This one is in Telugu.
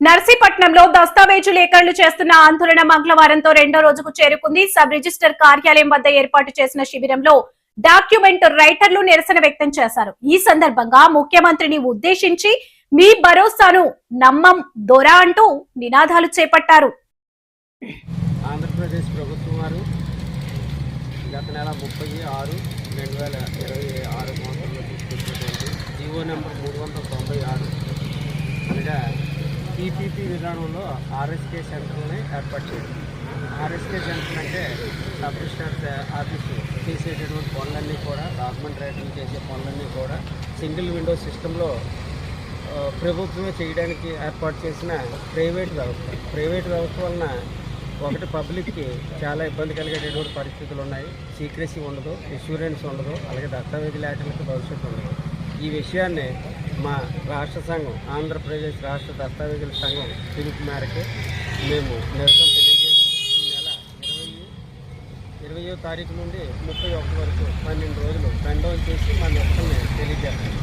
నర్సీపట్నంలో దస్తావేజు లేఖలు చేస్తున్న ఆందోళన మంగళవారంతో రెండో రోజుకు చేరుకుంది. సబ్ రిజిస్టర్ కార్యాలయం వద్ద ఏర్పాటు చేసిన శిబిరంలో డాక్యుమెంట్ రైటర్లు నిరసన వ్యక్తం చేశారు. ఈ సందర్భంగా ముఖ్యమంత్రిని ఉద్దేశించి మీ భరోసాను నమ్మం దొరా అంటూ నినాదాలు చేపట్టారు. ఆంధ్రప్రదేశ్ ప్రభుత్వం వారు గత నెల 30/6/2026 సంవత్సరంలో తీసుకొచ్చినటువంటి జీవో నెంబర్ 396 అనగా పీపీపీ విధానంలో ఆర్ఎస్కే సెంటర్ని ఏర్పాటు చేయాలి. ఆర్ఎస్కే సెంటర్ అంటే సబ్ రిజిస్టర్ ఆఫీసు చేసేటటువంటి పనులన్నీ కూడా, డాక్యుమెంట్ రైటింగ్ చేసే పనులన్నీ కూడా సింగిల్ విండో సిస్టంలో ప్రభుత్వమే చేయడానికి ఏర్పాటు చేసిన ప్రైవేట్ వ్యవస్థ వలన ఒకటి పబ్లిక్కి చాలా ఇబ్బంది కలిగేటటువంటి పరిస్థితులు ఉన్నాయి. సీక్రెసీ ఉండదు, ఇన్సూరెన్స్ ఉండదు, అలాగే దస్తావేజీ లేఖలకు భవిష్యత్తు ఉండదు. ఈ విషయాన్ని మా రాష్ట్ర సంఘం, ఆంధ్రప్రదేశ్ రాష్ట్ర దస్తావేజీల సంఘం పిలుపు మేరకు మేము నిరసన తెలియజేస్తూ ఈ నెల 20వ తారీఖు నుండి 31 వరకు 12 రోజులు బండౌన్ చేసి మా నిరసనని తెలియజేస్తాం.